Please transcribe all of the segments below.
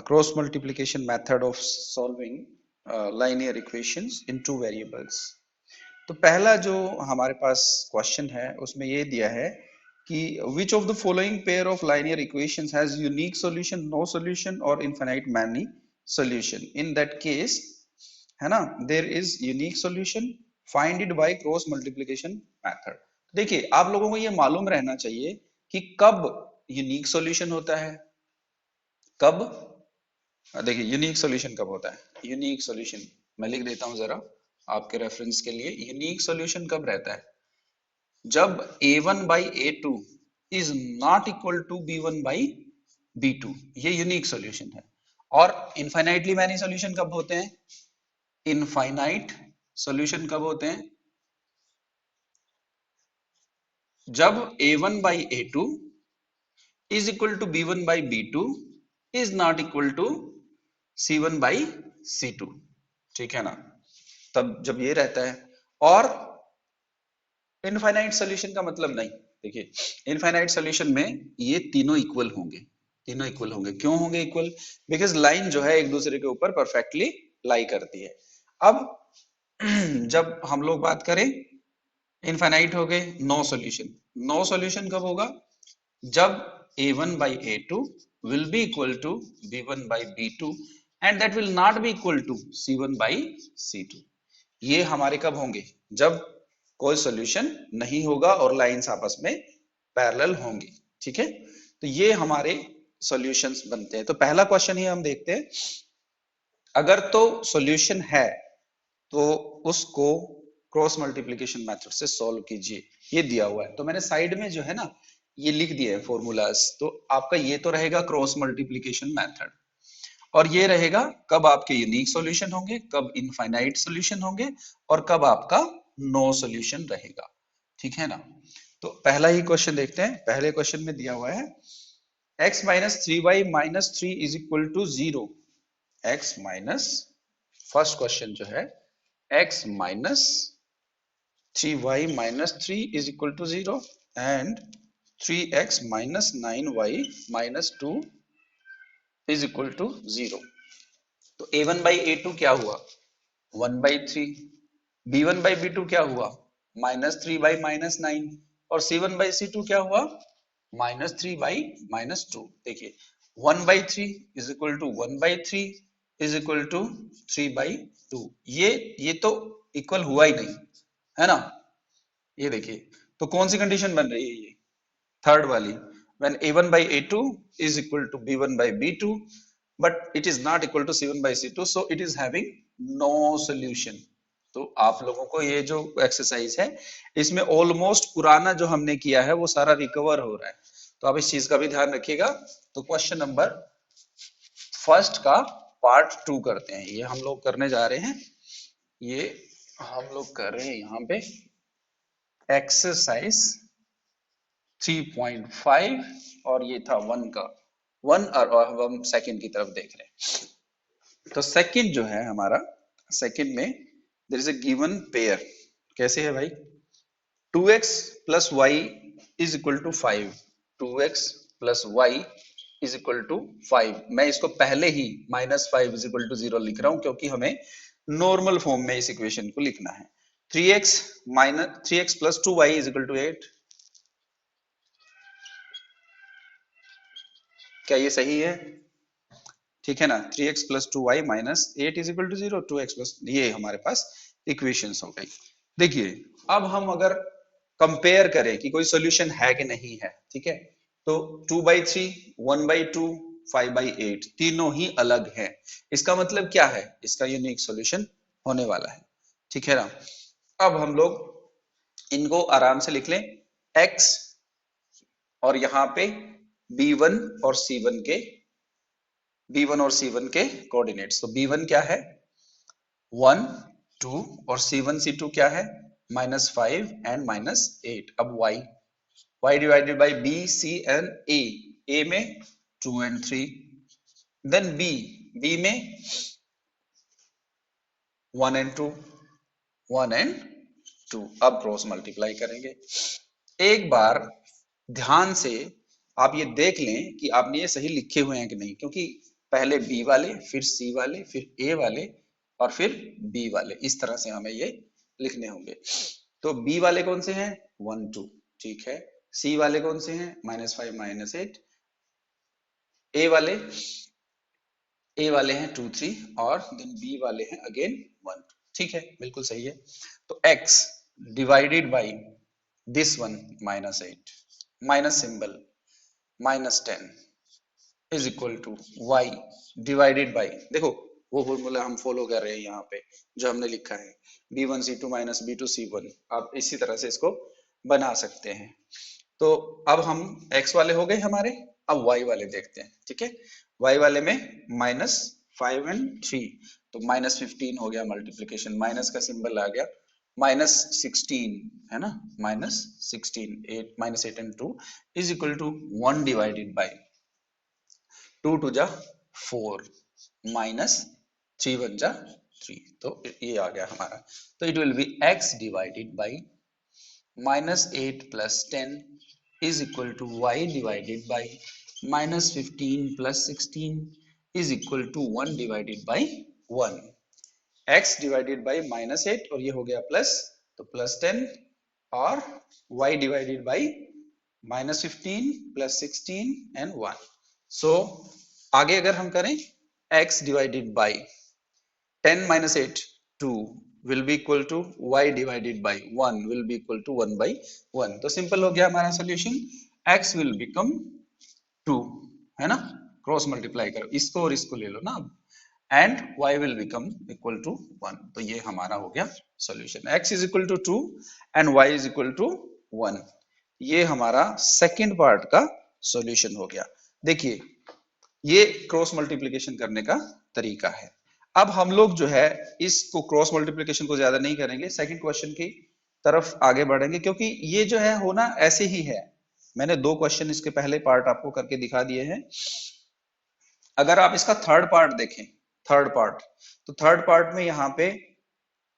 Cross multiplication method of solving linear equations in two variables। तो पहला जो हमारे पास क्वेश्चन है उसमें ये दिया है कि which of the following pair of linear equations has unique solution, no solution or infinite many solution? In that case है ना, there is unique solution, find it by cross multiplication method। देखिए आप लोगों को ये मालूम रहना चाहिए कि कब यूनिक सॉल्यूशन होता है, कब देखिए यूनिक सॉल्यूशन कब होता है। यूनिक सॉल्यूशन मैं लिख देता हूं जरा आपके रेफरेंस के लिए। यूनिक सॉल्यूशन कब रहता है? जब a1 by a2 is not equal to b1 by b2, ये यूनिक सॉल्यूशन है। और इनफाइनाइटली मैनी सॉल्यूशन कब होते हैं? इनफाइनाइट सॉल्यूशन कब होते हैं? जब a1 by a2 is equal to b1 by b2 is not equal to c1 by c2, ठीक है ना, तब जब ये रहता है। और इनफाइनाइट सॉल्यूशन का मतलब नहीं, देखिए इनफाइनाइट सॉल्यूशन में ये तीनों इक्वल होंगे, तीनों इक्वल होंगे। क्यों होंगे इक्वल? बिकॉज लाइन जो है एक दूसरे के ऊपर परफेक्टली लाई करती है। अब जब हम लोग बात करें इनफाइनाइट हो गए, नो सॉल्यूशन। नो सॉल्यूशन कब होगा? जब a1 by a2 will be equal to b1 by b2 and that will not be equal to c1 by c2। ये हमारे कब होंगे? जब कोई सॉल्यूशन नहीं होगा और लाइंस आपस में पैरेलल होंगी, ठीक है। तो ये हमारे सॉल्यूशंस बनते हैं। तो पहला क्वेश्चन ही हम देखते हैं। अगर तो सॉल्यूशन है तो उसको क्रॉस मल्टीप्लिकेशन मेथड से सॉल्व कीजिए, ये दिया हुआ है। तो मैंने साइड में जो है ना ये लिख दिए हैं फॉर्मूलाज। तो आपका ये तो रहेगा क्रॉस मल्टीप्लिकेशन मेथड, और ये रहेगा कब आपके यूनिक सॉल्यूशन होंगे, कब इनफाइनाइट सॉल्यूशन होंगे, और कब आपका नो सॉल्यूशन रहेगा, ठीक है ना। तो पहला ही क्वेश्चन देखते हैं। पहले क्वेश्चन में दिया हुआ है x minus 3y minus 3 is equal to 0। x minus, first question जो है x minus 3y minus 3 is equal to 0 and 3x minus 9y minus 2 is equal to 0। तो a1 बाई a2 क्या हुआ? 1 बाई 3। b1 बाई b2 क्या हुआ? Minus 3 by minus 9। और c1 by c2 क्या हुआ? Minus 3 by minus 2। देखिए 1 by 3 is equal to 1 by 3 is equal to 3 by 2। ये तो इक्वल हुआ ही नहीं है ना। ये देखिए, तो कौन सी कंडीशन बन रही है? ये थर्ड वाली, when a1 by a2 is equal to b1 by b2 but it is not equal to c1 by c2, so it is having no solution। तो आप लोगों को ये जो एक्सरसाइज है इसमें ऑलमोस्ट पुराना जो हमने किया है वो सारा रिकवर हो रहा है, तो आप इस चीज का भी ध्यान रखिएगा। तो क्वेश्चन नंबर फर्स्ट का पार्ट 2 करते हैं। ये हम लोग करने जा रहे हैं, ये हम लोग कर रहे हैं यहाँ पे एक्सरसाइज 3.5 और ये था 1 का 1, और हम सेकंड की तरफ देख रहे हैं। तो सेकंड जो है हमारा, सेकंड में there is a given pair. कैसे है भाई? 2x plus y is equal to 5। 2x plus y is equal to 5। मैं इसको पहले ही माइनस 5 इज इक्वल टू 0 लिख रहा हूं क्योंकि हमें नॉर्मल फॉर्म में इस इक्वेशन को लिखना है। 3x minus 3x plus 2y is equal to 8। क्या ये सही है? ठीक है ना। 3x plus 2y minus 8 is equal to 0। 2x plus, ये हमारे पास इक्वेशंस हो गई। देखिए अब हम अगर कंपेयर करें कि कोई सॉल्यूशन है कि नहीं है, ठीक है, तो 2/3, 1/2, 5/8 तीनों ही अलग है। इसका मतलब क्या है? इसका यूनिक सॉल्यूशन होने वाला है, ठीक है ना। अब हम लोग इनको आराम से लिख लें। x और यहाँ पे b1 और c1 के कोऑर्डिनेट्स। तो b1 क्या है? 1, 2, और c1 c2 क्या है? -5 एंड -8। अब y divided by b, c and a में 2 एंड 3, देन b में 1 एंड 2, 1 एंड 2। अब क्रॉस मल्टीप्लाई करेंगे। एक बार ध्यान से आप ये देख लें कि आपने ये सही लिखे हुए हैं कि नहीं, क्योंकि पहले बी वाले, फिर सी वाले, फिर ए वाले और फिर बी वाले, इस तरह से हमें ये लिखने होंगे। तो बी वाले कौन से हैं, 1 2, ठीक है। सी वाले कौन से हैं, -5 -8। ए वाले हैं 2 3 और देन बी वाले हैं अगेन 1 2, ठीक है, बिल्कुल सही है। तो x divided by this one -8 minus symbol -10 is equal to y divided by, देखो वो फॉर्मूला हम फॉलो कर रहे हैं यहाँ पे जो हमने लिखा है, b1c2 b2c1। आप इसी तरह से इसको बना सकते हैं। तो अब हम x वाले हो गए हमारे, अब y वाले देखते हैं, ठीक है। y वाले में -5 एंड 3, तो -15 हो गया मल्टीप्लीकेशन, माइनस का सिंबल आ गया, -16 है ना, -16 8 -8 and 2 is equal to 1 divided by 2 2 जा 4 -3 1 जा 3, तो ये आ गया हमारा। तो it will B x divided by -8 + 10 is equal to y divided by -15 + 16 is equal to 1 divided by 1। x divided by -8 और ये हो गया प्लस, तो +10 और y डिवाइडेड बाई -15 + 16 एंड 1। सो आगे अगर हम करें x divided by 10 - 8 2 will be equal to y divided by 1 will be equal to 1 by 1। तो सिंपल हो गया हमारा सोल्यूशन, x will become 2, है ना, क्रॉस मल्टीप्लाई करो इसको और इसको ले लो ना, and y will become equal to 1। तो ये हमारा हो गया solution, x is equal to 2 and y is equal to 1। ये हमारा सेकंड पार्ट का सोल्यूशन हो गया। देखिए ये क्रॉस मल्टीप्लिकेशन करने का तरीका है। अब हम लोग जो है इसको क्रॉस मल्टीप्लिकेशन को ज्यादा नहीं करेंगे, सेकंड क्वेश्चन की तरफ आगे बढ़ेंगे, क्योंकि ये जो है होना ऐसे ही है। मैंने 2 क्वेश्चन इसके पहले पार्ट आपको करके दिखा दिए हैं। अगर आप इसका थर्ड पार्ट देखें, थर्ड पार्ट, तो थर्ड पार्ट में यहाँ पे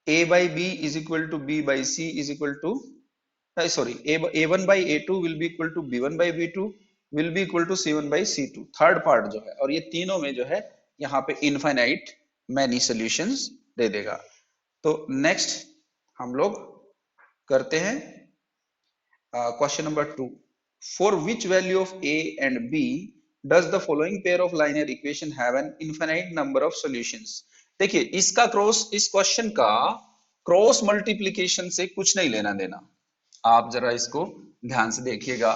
a by b is equal to b by c is equal to sorry a1 by a2 will be equal to b1 by b2 will be equal to c1 by c2, third part जो है। और ये तीनों में जो है यहाँ पे इनफाइनाइट मैनी सॉल्यूशंस दे देगा। तो नेक्स्ट हम लोग करते हैं question number 2। For which value of a and b does the following pair of linear equation have an infinite number of solutions. देखिए इसका क्रॉस, इस क्वेश्चन का क्रॉस मल्टीप्लिकेशन से कुछ नहीं लेना देना। आप जरा इसको ध्यान से देखिएगा,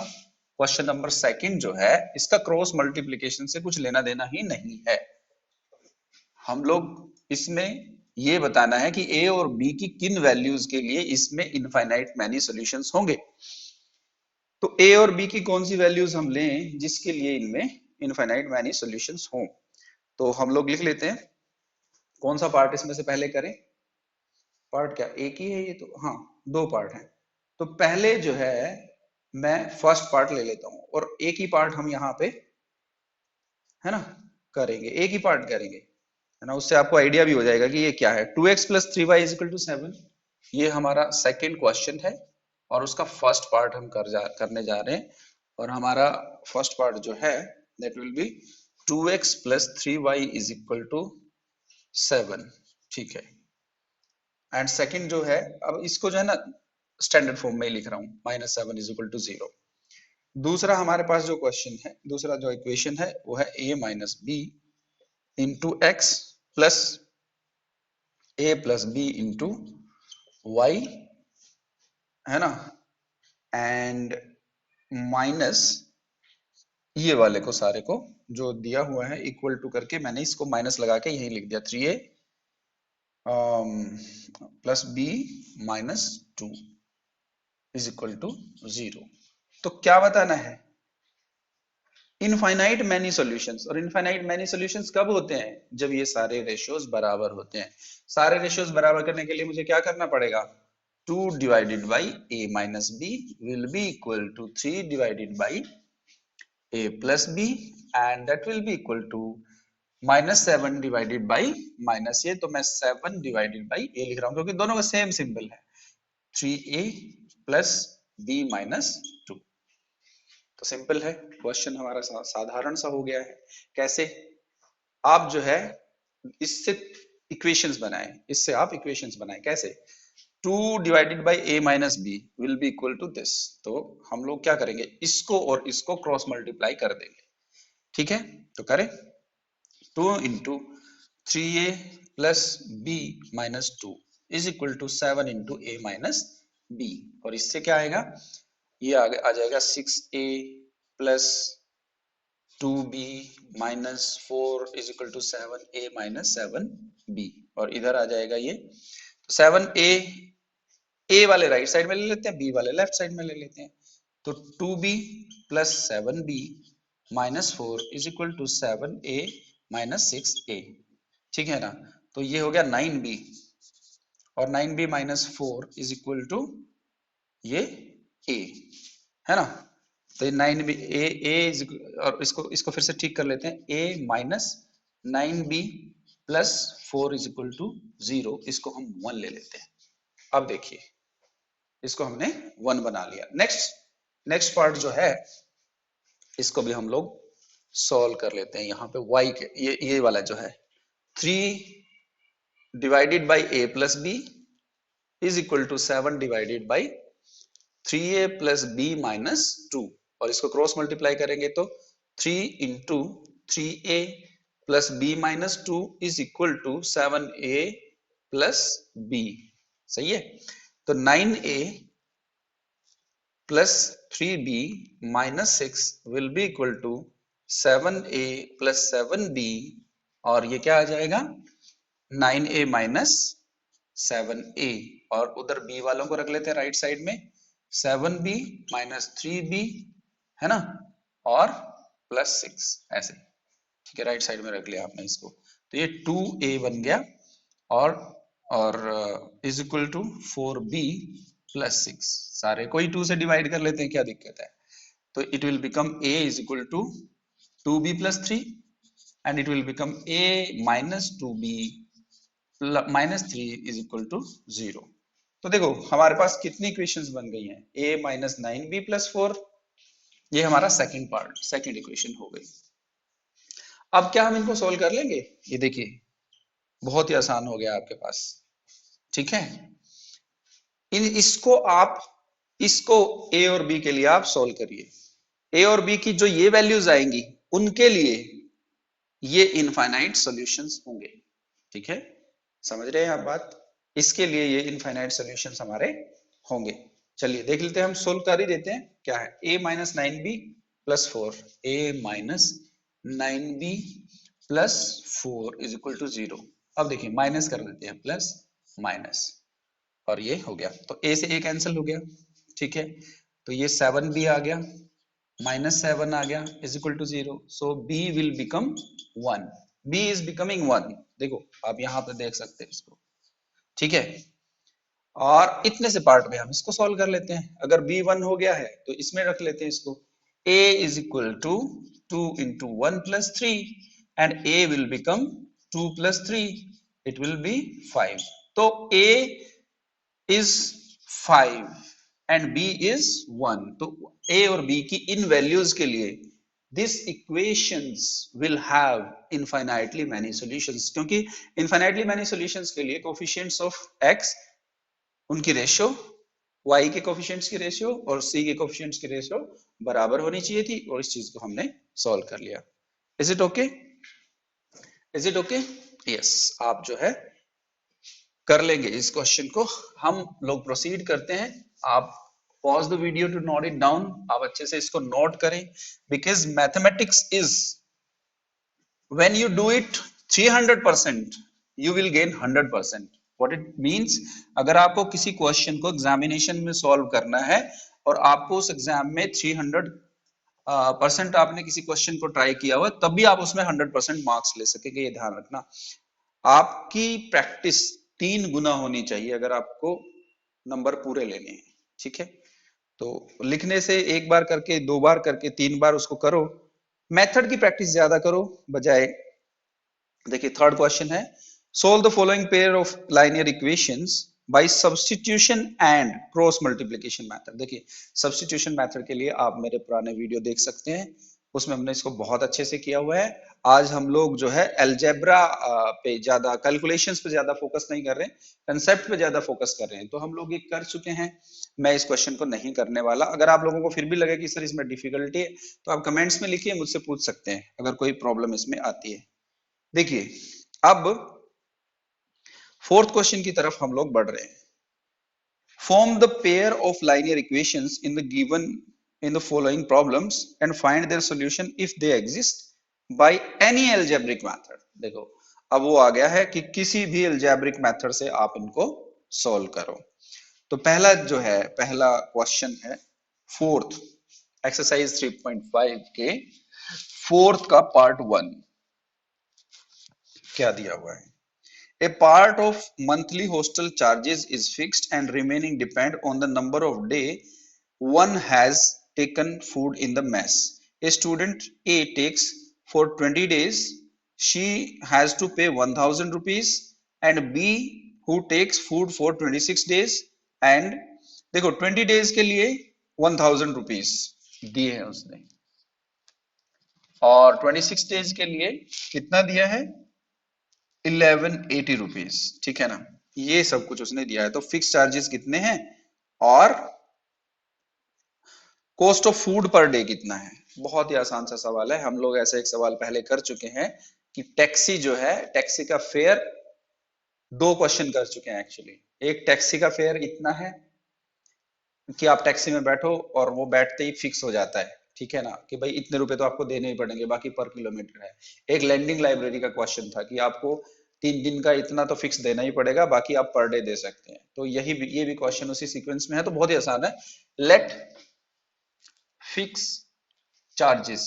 क्वेश्चन नंबर सेकंड जो है इसका क्रॉस मल्टीप्लिकेशन से कुछ लेना देना ही नहीं है। हम लोग इसमें ये बताना है कि a और b की किन वैल्यूज के लिए इसमें इनफाइनाइट मैनी सॉल्यूशंस होंगे। तो a और b की कौन सी वैल्यूज हम लें जिसके लिए इनमें इनफाइनाइट मैनी सॉल्यूशंस हों। तो हम लोग लिख लेते हैं, कौन सा पार्ट इसमें से पहले करें। पार्ट क्या एक ही है ये, तो हाँ 2 पार्ट हैं। तो पहले जो है मैं फर्स्ट पार्ट ले लेता हूं और एक ही पार्ट हम यहाँ पे है ना करेंगे, एक ही पार्ट करेंगे, है ना। उससे आपको आइडिया भी हो जाएगा कि ये क्या है। 2x + 3y = 7, ये हमारा सेकंड क्वेश्चन है और उसका फर्स्ट पार्ट हम करने जा रहे हैं। और हमारा फर्स्ट पार्ट जो है that will be 2x + 3y = 7, ठीक है। एंड सेकंड जो है, अब इसको जो है ना स्टैंडर्ड फॉर्म में लिख रहा हूं, -7 = 0। दूसरा हमारे पास जो क्वेश्चन है, दूसरा जो इक्वेशन है वो है a - b * x + a + b * y, है ना, एंड माइनस ये वाले को सारे को जो दिया हुआ है इक्वल टू करके मैंने इसको माइनस लगा के यही लिख दिया, 3a + b - 2 = 0। तो क्या बताना है, इनफाइनाइट मैनी सॉल्यूशंस। और इनफाइनाइट मैनी सॉल्यूशंस कब होते हैं, जब ये सारे रेशियोज बराबर होते हैं। सारे रेशियोज बराबर करने के लिए मुझे क्या करना पड़ेगा, 2 divided by a - b will be equal to 3 divided by a + b and that will be equal to -7 divided by -a। तो मैं 7 डिवाइडेड बाई a लिख रहा हूं क्योंकि दोनों का सेम सिंबल है, 3a + b - 2। तो सिंपल है, क्वेश्चन हमारा साधारण सा हो गया है। कैसे आप जो है इससे इक्वेशंस बनाएं, इससे आप इक्वेशंस बनाएं कैसे, 2 divided by a minus b will be equal to this. तो हम लोग क्या करेंगे, इसको और इसको क्रॉस मल्टीप्लाई कर देंगे, ठीक है। तो करें 2 into 3a plus b minus 2 is equal to 7 into a minus b, और इससे क्या आएगा, ये आ जाएगा 6a plus 2b minus 4 is equal to 7a minus 7b, और इधर आ जाएगा ये 7a, a वाले राइट साइड में ले लेते हैं, b वाले लेफ्ट साइड में ले लेते हैं। तो 2b plus 7b minus 4 is equal to 7a minus 6a, ठीक है ना। तो ये हो गया 9b, और 9b minus 4 is equal to ये a, है ना। तो ये 9b a और इसको फिर से ठीक कर लेते हैं, a minus 9b plus 4 is equal to 0, इसको हम 1 ले लेते हैं। अब देखिए इसको हमने 1 बना लिया। नेक्स्ट पार्ट जो है इसको भी हम लोग सॉल्व कर लेते हैं। यहाँ पे y के ये वाला जो है 3 divided by a plus b is equal to 7 divided by 3a plus b minus 2, और इसको क्रॉस मल्टीप्लाई करेंगे तो 3 into 3a plus b minus 2 is equal to 7a plus b, सही है। तो 9a plus 3b minus 6 will be equal to 7a plus 7b, और ये क्या आ जाएगा 9a माइनस 7a, और उधर b वालों को रख लेते हैं राइट साइड में, 7b माइनस 3b, है ना, और प्लस 6 ऐसे, ठीक है, राइट साइड में रख लिया आपने इसको। तो ये 2a बन गया, और is equal to 4b plus 6, सारे कोई 2 से डिवाइड कर लेते हैं, क्या दिक्कत है। तो it will become a is equal to 2b plus 3 and it will become a minus 2b minus 3 is equal to 0। तो देखो हमारे पास कितनी इक्वेशंस बन गई हैं, a माइनस 9b प्लस 4, ये हमारा सेकंड इक्वेशन हो गई। अब क्या हम इनको सोल्व कर लेंगे, ये देखिए बहुत ही आसान हो गया आपके पास, ठीक है। इसको a और b के लिए आप सोल्व करिए, a और b की जो ये वैल्यूज आएंगी उनके लिए ये इनफाइनाइट सॉल्यूशंस होंगे, ठीक है, समझ रहे हैं आप बात। इसके लिए ये इनफाइनाइट सॉल्यूशंस हमारे होंगे। चलिए देख लेते हैं, हम सोल्व कर ही देते हैं। क्या है, a minus 9b plus 4, a minus 9b plus 4 is equal to 0। अब देखिए माइनस कर देते हैं, प्लस माइनस, और ये हो गया, तो a से a कैंसिल हो गया, ठीक है। तो ये 7b आ गया, माइनस 7 आ गया, is equal to 0, so b will become 1, b is becoming 1, देखो आप यहाँ पे देख सकते हैं इसको, ठीक है। और इतने से पार्ट में हम इसको सॉल्व कर लेते हैं। अगर b 1 हो गया है तो इसमें रख लेते हैं इसको, a is equal to 2 into 1 plus 3 and a will become 2 plus 3, it will be 5। तो a is 5 and b is 1, तो a और b की इन वैल्यूज के लिए this equations will have infinitely many solutions, क्योंकि infinitely many solutions के लिए coefficients of x, उनकी रेशियो y के कोफिशिएंट्स की रेशियो और c के कोफिशिएंट्स की रेशियो बराबर होनी चाहिए थी, और इस चीज को हमने सॉल्व कर लिया। Is it okay, is it okay, yes, आप जो है कर लेंगे इस क्वेश्चन को। हम लोग प्रोसीड करते हैं, आप pause the video to note it down, आप अच्छे से इसको नोट करें, because mathematics is when you do it 300% you will gain 100%। What it means, अगर आपको किसी क्वेश्चन को एग्जामिनेशन में सॉल्व करना है और आपको उस एग्जाम में 300% आपने किसी क्वेश्चन को ट्राई किया हुआ, तब भी आप उसमें 100% मार्क्स ले सकेंगे, ये ध्यान रखना। आपकी प्रैक्टिस 3 गुना होनी चाहिए अगर आपको नंबर पूरे लेने हैं, ठीक है। तो लिखने से एक बार करके, 2 बार करके, 3 बार उसको करो, मेथड की प्रैक्टिस ज्यादा करो बजाय। देखिए थर्ड क्वेश्चन है, solve the following pair of linear equations bye substitution and cross multiplication method. देखिए सब्स्टिट्यूशन मेथड के लिए आप मेरे पुराने वीडियो देख सकते हैं, उसमें हमने इसको बहुत अच्छे से किया हुआ है। आज हम लोग जो है अलजेब्रा पे ज्यादा, कैलकुलेशंस पे ज्यादा फोकस नहीं कर रहे हैं, कंसेप्ट पे ज्यादा फोकस कर रहे हैं। तो हम लोग ये कर चुके हैं, मैं इस क्वेश्चन को नहीं करने वाला। अगर आप लोगों को फिर भी लगे कि सर इसमें डिफिकल्टी है तो आप कमेंट्स में लिखिए, मुझसे पूछ सकते हैं अगर कोई प्रॉब्लम इसमें आती है। देखिए अब फोर्थ क्वेश्चन की तरफ हम लोग बढ़ रहे हैं। Form the pair of linear equations in the given in the following problems and find their solution if they exist by any algebraic method। देखो अब वो आ गया है कि किसी भी algebraic method से आप इनको सॉल्व करो। तो पहला जो है, पहला क्वेश्चन है फोर्थ एक्सरसाइज 3.5 के फोर्थ का पार्ट 1। क्या दिया हुआ है? A part of monthly hostel charges is fixed and remaining depend on the number of day one has taken food in the mess. A student A takes for 20 days. She has to pay 1000 rupees and B who takes food for 26 days and देखो 20 days के लिए 1000 rupees दिए हैं उसने और 26 days के लिए कितना दिया है? 1180 रुपीज। ठीक है ना, ये सब कुछ उसने दिया है। तो फिक्स चार्जेस कितने हैं और cost of food per day कितना है? बहुत ही आसान सा सवाल है, हम लोग ऐसे एक सवाल पहले कर चुके हैं कि टैक्सी जो है, टैक्सी का फेयर, दो क्वेश्चन कर चुके हैं एक्चुअली। एक टैक्सी का फेयर इतना है कि आप टैक्सी में बैठो और वो बैठते ही फिक्स हो जाता है, ठीक है ना, कि भाई इतने रुपए तो आपको देने ही पड़ेंगे, बाकी पर किलोमीटर है। एक लैंडिंग लाइब्रेरी का क्वेश्चन था कि आपको 3 दिन का इतना तो फिक्स देना ही पड़ेगा, बाकी आप पर डे दे सकते हैं। तो ये भी क्वेश्चन उसी सीक्वेंस में है, तो बहुत ही आसान है। Let fix charges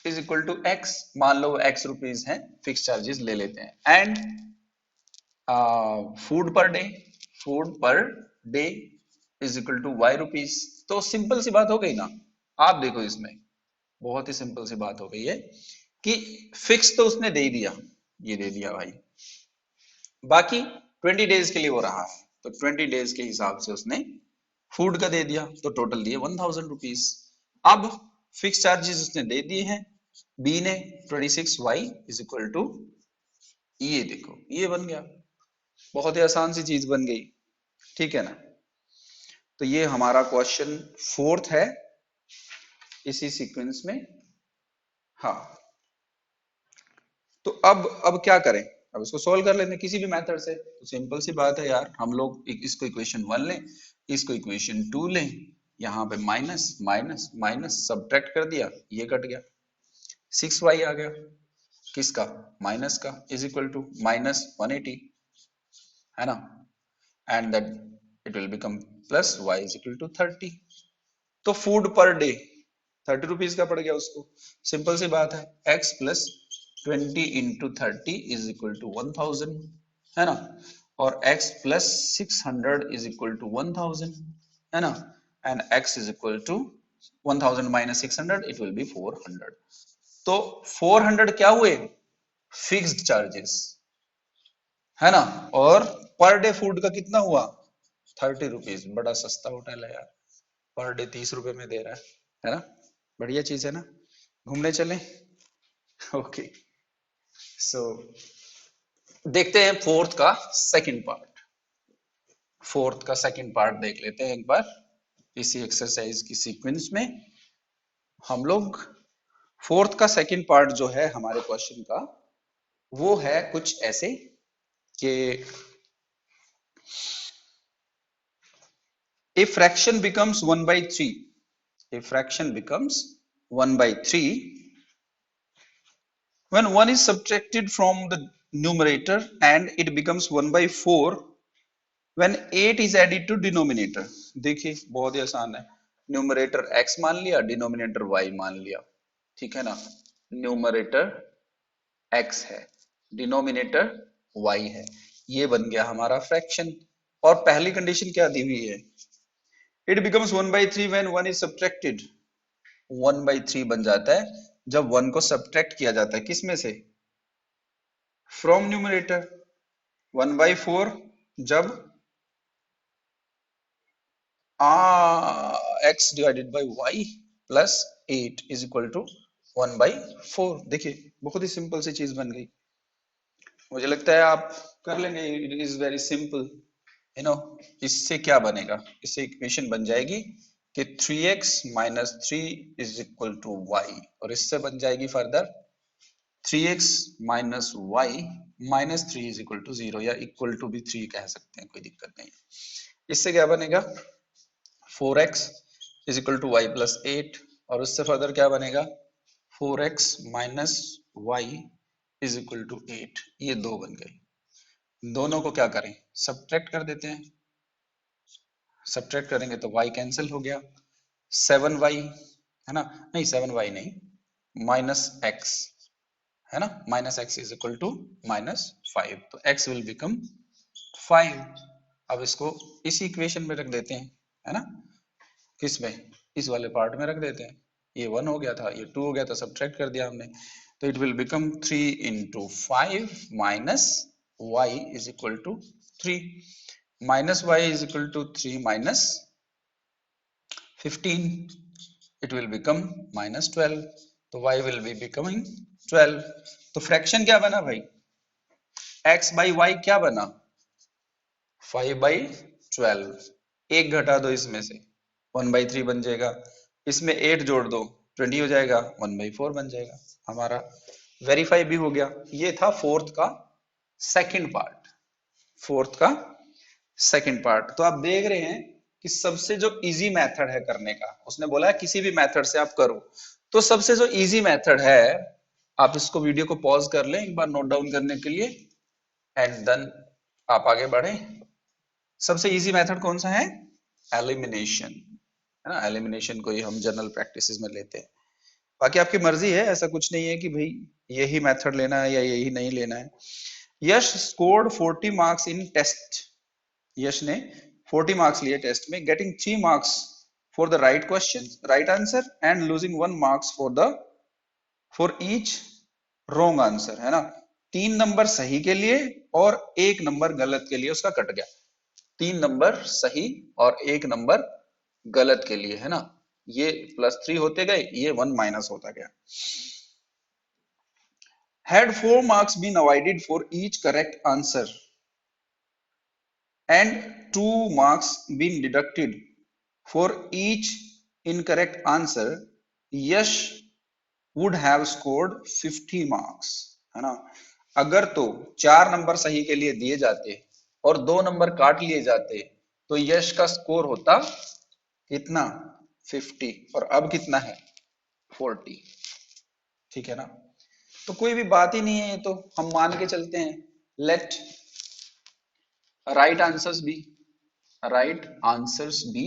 is equal to x, मान लो एक्स रुपीज है, फिक्स चार्जेस ले लेते हैं, and food per day is equal to y rupees. तो सिंपल सी बात हो गई ना। आप देखो इसमें बहुत ही सिंपल सी बात हो गई है कि फिक्स तो उसने दे दिया, ये दे दिया भाई, बाकी 20 डेज के लिए वो रहा है, तो 20 डेज के हिसाब से उसने फूड का दे दिया, तो टोटल दिए 1000 रुपीज। अब फिक्स चार्जेस उसने दे दिए हैं बी ने 26y इज इक्वल टू, ये देखो ये बन गया, बहुत ही आसान सी चीज बन गई, ठीक है ना। तो ये हमारा क्वेश्चन फोर्थ है इसी सीक्वेंस में। हाँ, तो अब क्या करें? अब इसको सॉल्व कर लेते हैं किसी भी मेथड से। तो सिंपल सी बात है यार, हम लोग इसको इक्वेशन 1 लें, इसको इक्वेशन 2 लें, यहाँ पे माइनस माइनस माइनस सब्ट्रैक्ट कर दिया, ये कट गया, 6y आ गया, किसका? माइनस का, इज इक्वल टू माइनस 180, है ना, and that it will become plus y is equal to 30। तो फूड पर डे 30 रुपीज का पड़ गया उसको। सिंपल सी बात है, x plus 20 into 30 is equal to 1000, है ना, और x plus 600 is equal to 1000, है ना, and x is equal to 1000 minus 600 it will be 400। तो 400 क्या हुए? फिक्स्ड चार्जेस, है ना, और पर डे फूड का कितना हुआ? 30 रुपीज। बड़ा सस्ता होटल है यार, पर डे 30 रुपए में दे रहा है ना, बढ़िया चीज है ना, घूमने चलें। ओके, सो देखते हैं फोर्थ का सेकंड पार्ट। फोर्थ का सेकंड पार्ट देख लेते हैं एक बार इसी एक्सरसाइज की सीक्वेंस में। हम लोग फोर्थ का सेकंड पार्ट जो है हमारे क्वेश्चन का, वो है कुछ ऐसे कि a fraction becomes 1 by 3, a fraction becomes 1 by 3 when 1 is subtracted from the numerator and it becomes 1 by 4 when 8 is added to denominator। देखिए बहुत ही आसान है, न्यूमरेटर x मान लिया, डिनोमिनेटर y मान लिया, ठीक है ना, न्यूमरेटर x है, डिनोमिनेटर y है, ये बन गया हमारा फ्रैक्शन। और पहली कंडीशन क्या दी हुई है? It becomes 1 by 3 when 1 is subtracted। 1 by 3 बन जाता है जब 1 को सब्ट्रैक्ट किया जाता है, किस में से? From numerator. 1 by 4 जब x divided by y plus 8 is equal to 1/4। देखिए बहुत ही सिंपल सी चीज बन गई। मुझे लगता है आप कर लेंगे, it is very simple. You know इससे क्या बनेगा, इससे इक्वेशन बन जाएगी कि 3x minus 3 is equal to y, और इससे बन जाएगी further 3x minus y minus 3 is equal to 0, या इक्वल टू भी 3 कह सकते हैं, कोई दिक्कत नहीं है। इससे क्या बनेगा 4x is equal to y plus 8, और उससे फर्दर क्या बनेगा 4x minus y is equal to 8। ये दो बन गई। दोनों को क्या करें, सब्ट्रैक्ट कर देते हैं। सब्ट्रैक्ट करेंगे तो y कैंसिल हो गया, 7y है ना, नहीं 7y नहीं माइनस x है ना, minus x is equal to minus 5, तो x विल बिकम 5। अब इसको इसी इक्वेशन में रख देते हैं, है ना, किस में, इस वाले पार्ट में रख देते हैं। ये 1 हो गया था, ये 2 हो गया था, सब्ट्रैक्ट कर दिया हमने, तो it will become 3 into 5 minus y is equal to 3, minus y is equal to 3 minus 15, it will become minus 12, तो y will be becoming 12। तो फ्रैक्शन क्या बना भाई, x by y क्या बना 5/12। एक घटा दो इसमें से 1/3 बन जाएगा, इसमें 8 जोड़ दो 20 हो जाएगा, 1/4 बन जाएगा, हमारा वेरीफाई भी हो गया। ये था फोर्थ का सेकंड पार्ट, फोर्थ का सेकंड पार्ट। तो आप देख रहे हैं कि सबसे जो इजी मेथड है करने का, उसने बोला है किसी भी मेथड से आप करो, तो सबसे जो इजी मेथड है, आप इसको वीडियो को पॉज कर लें एक बार नोट डाउन करने के लिए, एंड देन आप आगे बढ़े। सबसे इजी मेथड कौन सा है, एलिमिनेशन, है ना, एलिमिनेशन को ही हम जनरल प्रैक्टिस में लेते हैं। बाकी आपकी मर्जी है, ऐसा कुछ नहीं है कि भाई यही मेथड लेना है या यही नहीं लेना है। यश स्कोर्ड 40 मार्क्स इन टेस्ट, यश ने 40 मार्क्स लिए टेस्ट में, getting 3 marks for the right question, right answer, and losing 1 marks for each wrong answer, है ना। 3 नंबर सही के लिए और 1 नंबर गलत के लिए उसका कट गया, 3 नंबर सही और 1 नंबर गलत के लिए, है ना। ये +3 होते गए, ये 1 माइनस होता गया। Had 4 marks been avoided for each correct answer and 2 marks been deducted for each incorrect answer, Yash would have scored 50 marks, है ना। अगर तो 4 नंबर सही के लिए दिए जाते और 2 नंबर काट लिए जाते, तो यश का स्कोर होता कितना 50, और अब कितना है 40, ठीक है ना। तो कोई भी बात ही नहीं है, ये तो हम मान के चलते हैं। Let right answers be, right answers be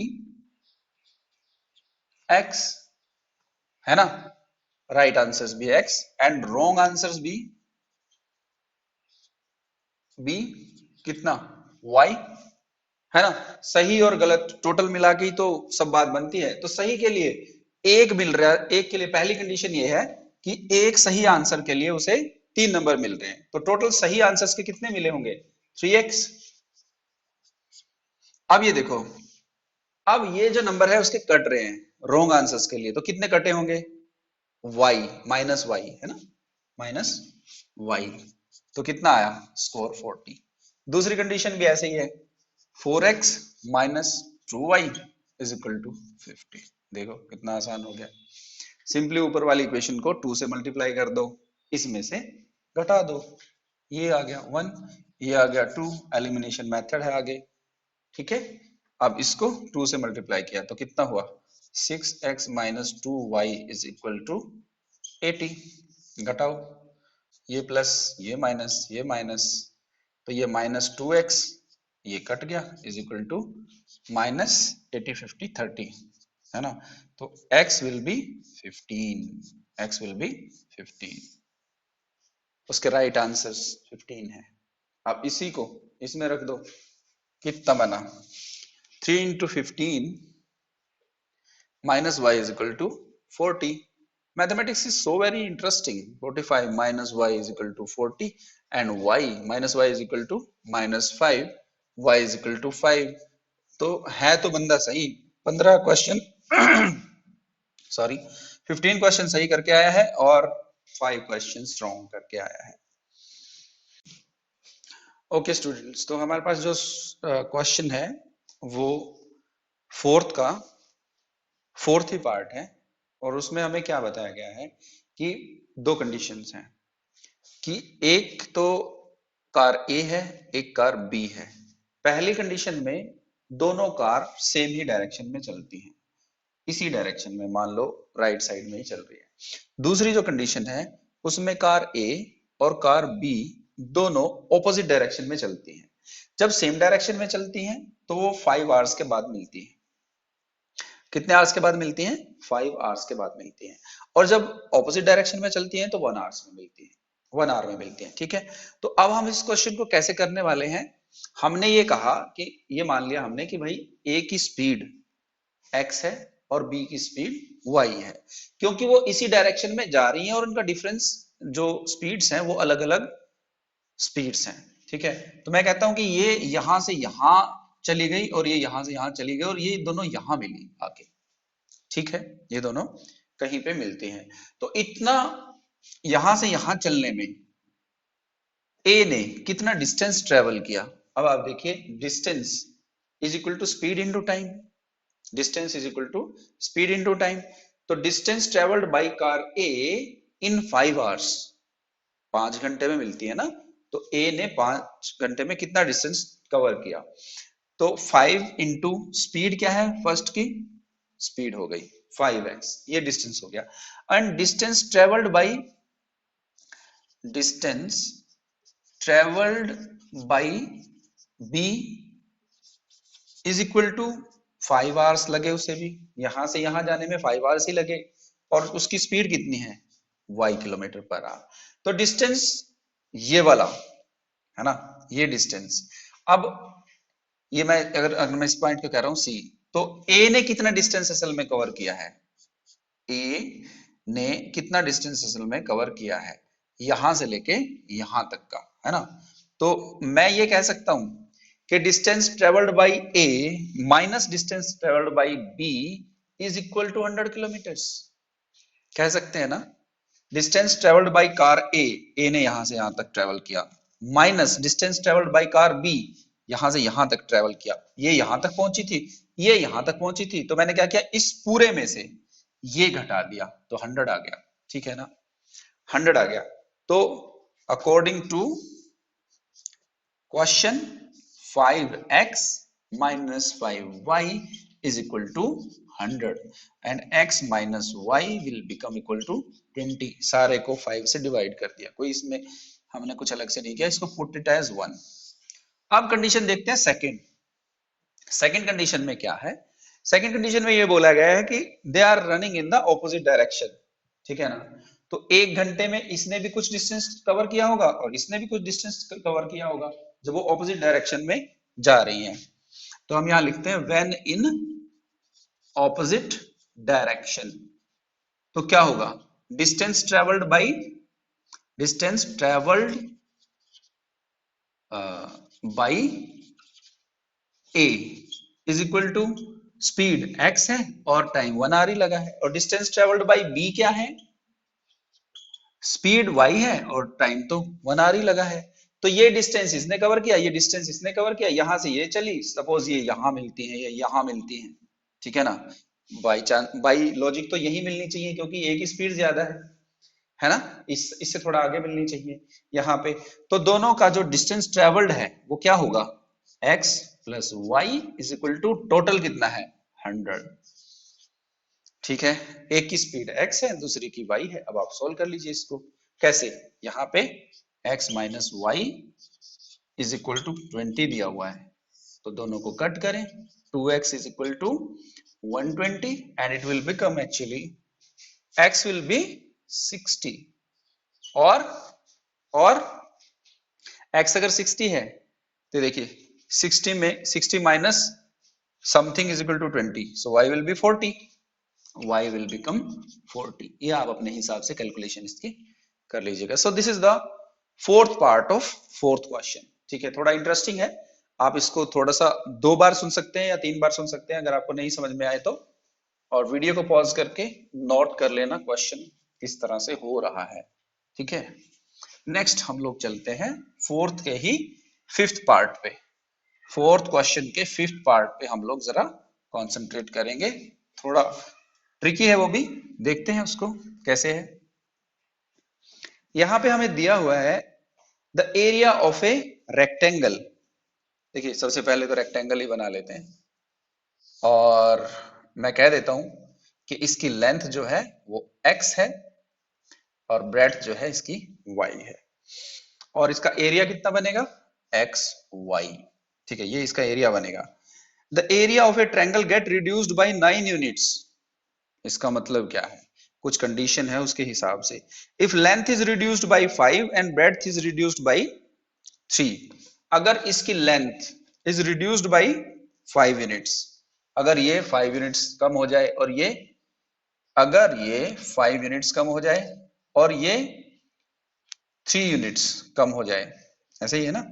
x, है ना, right answers be x and wrong answers be कितना y, है ना। सही और गलत टोटल मिला के ही तो सब बात बनती है। तो सही के लिए एक मिल रहा है, एक के लिए पहली कंडीशन ये है कि एक सही आंसर के लिए उसे 3 नंबर मिल रहे हैं, तो टोटल सही आंसर्स के कितने मिले होंगे 3x। अब ये देखो, अब ये जो नंबर है उसके कट रहे हैं रॉन्ग आंसर्स के लिए, तो कितने कटे होंगे y माइनस y, है ना, माइनस y, तो कितना आया स्कोर 40। दूसरी कंडीशन भी ऐसे ही है, 4x minus 2y is equal to 50। देखो कितना आसान हो गया, सिंपली ऊपर वाली इक्वेशन को 2 से मल्टीप्लाई कर दो, इसमें से घटा दो, ये आ गया 1, ये आ गया 2, एलिमिनेशन मेथड है आगे, ठीक है। अब इसको 2 से मल्टीप्लाई किया तो कितना हुआ 6x minus 2y is equal to 80। घटाओ, ये प्लस ये माइनस, तो ये माइनस 2x, ये कट गया इज इक्वल टू माइनस 80 50 30, है ना। तो x will B 15, x will B 15, उसके राइट आंसर्स 15 है। अब इसी को इसमें रख दो, कितना बना 3 into 15 minus y is equal to 40. Mathematics is so very interesting. 45 minus y is equal to 40 and y minus y is equal to minus 5. y is equal to 5। तो है तो बंदा सही, 15 क्वेश्चन सॉरी 15 क्वेश्चन सही करके आया है और 5 क्वेश्चन रॉन्ग करके आया है। ओके स्टूडेंट्स, तो हमारे पास जो क्वेश्चन है वो फोर्थ ही पार्ट है, और उसमें हमें क्या बताया गया है कि दो कंडीशंस हैं कि एक तो कार ए है, एक कार बी है। पहली कंडीशन में दोनों कार सेम ही डायरेक्शन में चलती हैं, इसी डायरेक्शन में, मान लो राइट साइड में ही चल रही है। दूसरी जो कंडीशन है उसमें कार ए और कार बी दोनों ऑपोजिट डायरेक्शन में चलती हैं। जब सेम डायरेक्शन में चलती हैं तो वो 5 आवर्स के बाद मिलती है। कितने आवर्स के बाद मिलती हैं? 5 आवर्स के बाद मिलती हैं। और जब ऑपोजिट डायरेक्शन में चलती हैं तो 1 आवर्स में मिलती है, 1 आवर में मिलती हैं। ठीक है, तो अब हम इस क्वेश्चन को कैसे करने वाले हैं। हमने ये कहा कि ये मान लिया हमने कि भाई ए की स्पीड x है और b की स्पीड y है, क्योंकि वो इसी डायरेक्शन में जा रही हैं और उनका डिफरेंस जो स्पीड्स हैं वो अलग अलग स्पीड्स हैं। ठीक है, तो मैं कहता हूं कि ये यहां से यहां चली गई और ये यहां से यहां चली गई और ये दोनों यहां मिली आके। ठीक है, ये दोनों कहीं पे मिलती हैं। तो इतना यहां से यहां चलने में ए ने कितना डिस्टेंस ट्रेवल किया। अब आप देखिए, distance is equal to speed into time, distance is equal to speed into time. तो distance travelled by car A in 5 hours, 5 घंटे में मिलती है ना, तो ए ने 5 घंटे में कितना डिस्टेंस कवर किया। तो 5 इंटू स्पीड क्या है, फर्स्ट की स्पीड हो गई 5x, ये डिस्टेंस हो गया। And distance travelled by b is equal to 5 hours लगे उसे भी, यहां से यहां जाने में 5 आवर्स ही लगे, और उसकी स्पीड कितनी है, y किलोमीटर पर आवर। तो डिस्टेंस ये वाला है ना, ये डिस्टेंस। अब ये मैं अगर मैं इस पॉइंट को कह रहा हूं सी, तो ए ने कितना डिस्टेंस असल में कवर किया है, ए ने कितना डिस्टेंस असल में कवर किया है यहां से लेके यहां तक का, है ना। तो मैं ये कह सकता हूं कि distance travelled by a minus distance travelled by b is equal to 100 kilometres, कह सकते हैं ना। Distance travelled by car a ने यहां से यहां तक ट्रेवल किया, minus distance travelled by car b, यहां से यहां तक ट्रेवल किया, ये यहां तक पहुंची थी, ये यहां तक पहुंची थी, तो मैंने क्या किया, इस पूरे में से ये घटा दिया तो 100 आ गया। ठीक है ना, 100 आ गया। तो according to question 5x minus 5y is equal to 100 and x minus y will become equal to 20। सारे को 5 से डिवाइड कर दिया, कोई इसमें हमने कुछ अलग से नहीं किया, इसको पुट इट एज 1। अब कंडीशन देखते हैं सेकंड कंडीशन में क्या है। सेकंड कंडीशन में ये बोला गया है कि they are running in the opposite direction. ठीक है ना, तो 1 घंटे में इसने भी कुछ डिस्टेंस कवर किया होगा और इसने भी कुछ डिस्टेंस कवर किया होगा जब वो ऑपोजिट डायरेक्शन में जा रही हैं। तो हम यहां लिखते हैं व्हेन इन ऑपोजिट डायरेक्शन, तो क्या होगा, distance travelled by a is equal to speed x है और टाइम 1 आवर ही लगा है, और डिस्टेंस ट्रेवल्ड बाई b क्या है, स्पीड y है और टाइम तो 1 आवर ही लगा है। तो ये डिस्टेंस इसने कवर किया, ये डिस्टेंस इसने कवर किया, यहां से ये चली, सपोज ये यहां मिलती है, ये यहां मिलती है। ठीक है ना, बाई चांस बाई लॉजिक तो यही मिलनी चाहिए क्योंकि ए की स्पीड ज्यादा है ना, इससे थोड़ा आगे मिलनी चाहिए यहाँ पे। तो दोनों का जो डिस्टेंस ट्रेवल्ड है वो क्या होगा, x plus y is equal to total कितना है, 100। ठीक है, एक की स्पीड x है, दूसरी की y है। अब आप सोल्व कर लीजिए इसको, कैसे, यहाँ पे x minus y is equal to 20 दिया हुआ है, तो दोनों को कट करें, 2x is equal to 120 and it will become actually x will be 60 और x अगर 60 है तो देखिए 60 में 60 minus something is equal to 20, so y will be 40, y will become 40। ये आप अपने हिसाब से कैलकुलेशन इसकी कर लीजिएगा। So this is the fourth part of fourth question. ठीक है, थोड़ा इंटरेस्टिंग है। आप इसको थोड़ा सा 2 बार सुन सकते हैं या 3 बार सुन सकते हैं अगर आपको नहीं समझ में आए तो, और वीडियो को पॉज करके नोट कर लेना क्वेश्चन किस तरह से हो रहा है। ठीक है, नेक्स्ट हम लोग चलते हैं फोर्थ के ही फिफ्थ पार्ट पे। फोर्थ क्वेश्चन के फिफ्थ पार्ट पे हम लोग जरा कॉन्सेंट्रेट करेंगे। थोड़ा ट्रिकी है वो भी, देखते हैं उसको कैसे है। यहां पे हमें दिया हुआ है the area of a rectangle. देखिए सबसे पहले तो रेक्टेंगल ही बना लेते हैं, और मैं कह देता हूं कि इसकी लेंथ जो है वो x है और ब्रेड्थ जो है इसकी y है, और इसका एरिया कितना बनेगा एक्स वाई। ठीक है, ये इसका एरिया बनेगा। The area of A triangle gate reduced by 9 units. इसका मतलब क्या है, कुछ कंडीशन है उसके हिसाब से। If length is reduced bye 5 and breadth is reduced bye 3, अगर इसकी length is reduced bye 5 units, अगर ये 5 यूनिट्स कम हो जाए और ये, अगर ये 5 यूनिट्स कम हो जाए और ये 3 यूनिट्स कम हो जाए, ऐसे ही है ना।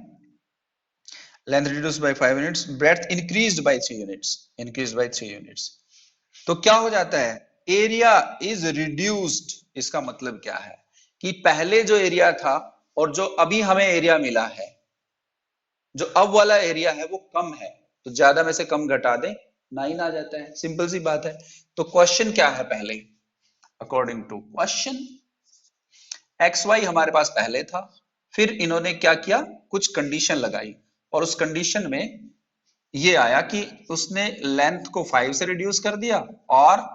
Length reduced by 5 units, breadth increased by 3 units, increased by 3 units, तो क्या हो जाता है, एरिया इज रिड्यूस्ड। इसका मतलब क्या है कि पहले जो एरिया था और जो अभी हमें एरिया मिला है, जो अब वाला एरिया है वो कम है, तो ज्यादा में से कम घटा दें 9 आ जाता है, सिंपल सी बात है। तो क्वेश्चन क्या है, पहले according to question x y हमारे पास पहले था, फिर इन्होंने क्या किया, कुछ कंडीशन लगाई, और उस कंडीशन में ये आया कि उसने लेंथ को 5 से रिड्यूस कर दिया और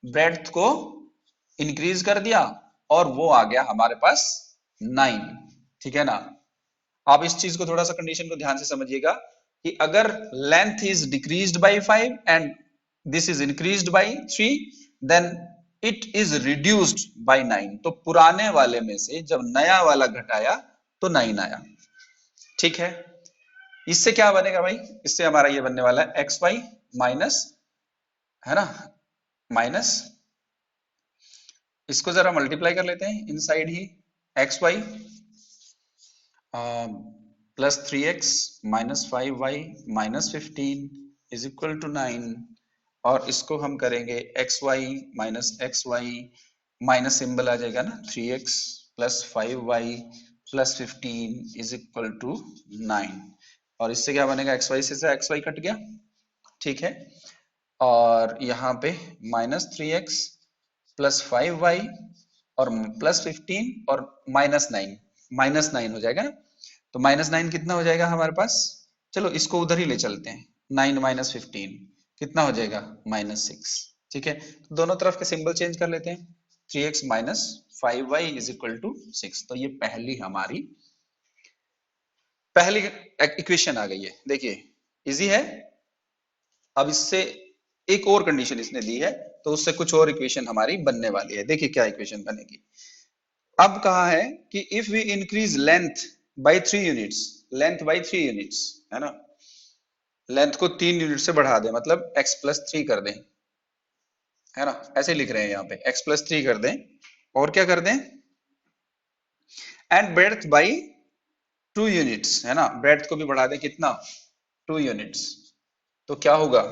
ब्रेड्थ को इंक्रीज कर दिया, और वो आ गया हमारे पास 9। ठीक है ना। आप इस चीज को थोड़ा सा कंडीशन को ध्यान से समझिएगा कि अगर length is decreased by 5 and this is increased by 3, then it is reduced by 9। तो पुराने वाले में से जब नया वाला घटाया तो 9 आया। ठीक है, इससे क्या बनेगा भाई, इससे हमारा ये बनने वाला है एक्स वाई माइनस, है ना, माइनस, इसको जरा मल्टीप्लाई कर लेते हैं इनसाइड ही, x y plus 3x minus 5y minus 15 is equal to 9, और इसको हम करेंगे x y minus x y, minus symbol आ जाएगा ना, 3x plus 5y plus 15 is equal to 9, और इससे क्या बनेगा, एक्स वाई से एक्स वाई कट गया। ठीक है, और यहाँ पे माइनस 3x प्लस 5y और प्लस 15 और माइनस 9 हो जाएगा ना। तो माइनस 9 कितना हो जाएगा हमारे पास, चलो इसको उधर ही ले चलते हैं, 9 माइनस 15 कितना हो जाएगा, माइनस 6। ठीक है, तो दोनों तरफ के सिंबल चेंज कर लेते हैं, 3x minus 5y is equal to 6। तो ये पहली हमारी पहली इक्वेशन आ गई है। देखिए इजी है। अब इससे एक और कंडीशन इसने दी है, तो उससे कुछ और इक्वेशन हमारी बनने वाली है। देखिए क्या इक्वेशन बनेगी। अब कहा है कि if we increase length by 3 units, length by 3 units, है ना, लेंथ को 3 यूनिट से बढ़ा दें, मतलब x प्लस 3 कर दें, है ना, ऐसे लिख रहे हैं यहाँ पे x प्लस 3 कर दें, और क्या कर दें, एंड ब्रेड्थ बाय 2 यूनिट्स, है ना, ब्रेड्थ को भी बढ़ा दें कितना, 2 यूनिट्स, तो क्या होगा,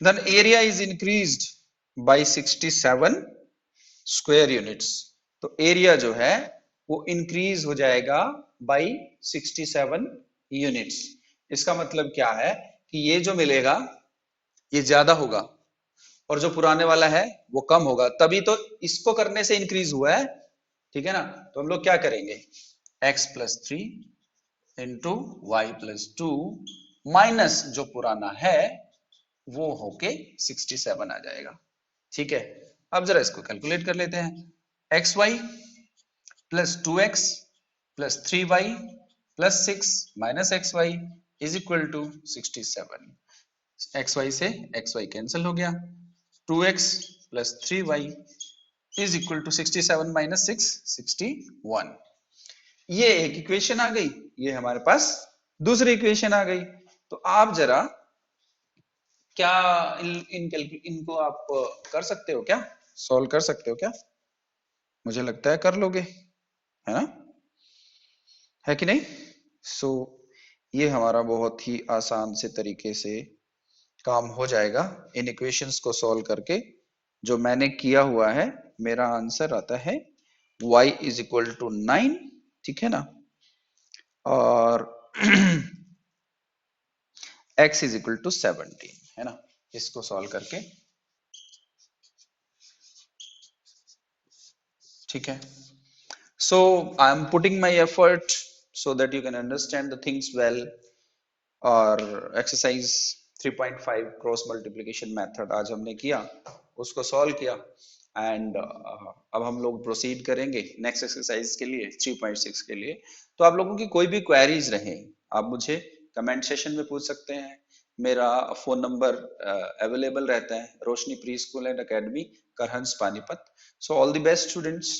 then area is increased by 67 square units. तो एरिया जो है वो इंक्रीज हो जाएगा बाय 67 यूनिट्स। इसका मतलब क्या है कि ये जो मिलेगा ये ज्यादा होगा और जो पुराने वाला है वो कम होगा, तभी तो इसको करने से इंक्रीज हुआ है। ठीक है ना, तो हम लोग क्या करेंगे, x plus 3 into y plus 2 minus जो पुराना है वो होके 67 आ जाएगा। ठीक है, अब जरा इसको कैलकुलेट कर लेते हैं, x y plus 2x plus 3y plus 6 minus x y is equal to 67। X y से एक्स वाई कैंसिल हो गया, 2x plus 3y is equal to 67 minus 6 61। ये एक इक्वेशन आ गई, ये हमारे पास दूसरी इक्वेशन आ गई। तो आप जरा क्या इनको आप कर सकते हो क्या, सॉल्व कर सकते हो क्या, मुझे लगता है कर लोगे, है ना, है कि नहीं। सो ये हमारा बहुत ही आसान से तरीके से काम हो जाएगा इन इक्वेशंस को सॉल्व करके। जो मैंने किया हुआ है, मेरा आंसर आता है y इज इक्वल टू 9, ठीक है ना, और x इज इक्वल टू 17, है ना। इसको सॉल्व करके, ठीक है। So I am putting my effort so that you can understand the things well. और एक्सरसाइज 3.5 क्रॉस मल्टीप्लिकेशन मेथड आज हमने किया, उसको सॉल्व किया, एंड अब हम लोग प्रोसीड करेंगे नेक्स्ट एक्सरसाइज के लिए 3.6 के लिए। तो आप लोगों की कोई भी क्वेरीज रहे, आप मुझे कमेंट सेशन में पूछ सकते हैं। मेरा फोन नंबर अवेलेबल रहता है, Roshni pre school and academy, Karhans Panipat. So all the best students,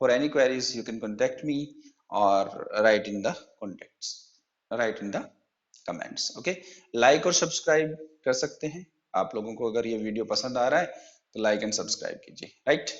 for any queries you can contact me और write in the contacts, write in the comments. Okay, like और subscribe कर सकते हैं। आप लोगों को अगर ये वीडियो पसंद आ रहा है तो लाइक एंड सब्सक्राइब कीजिए, राइट।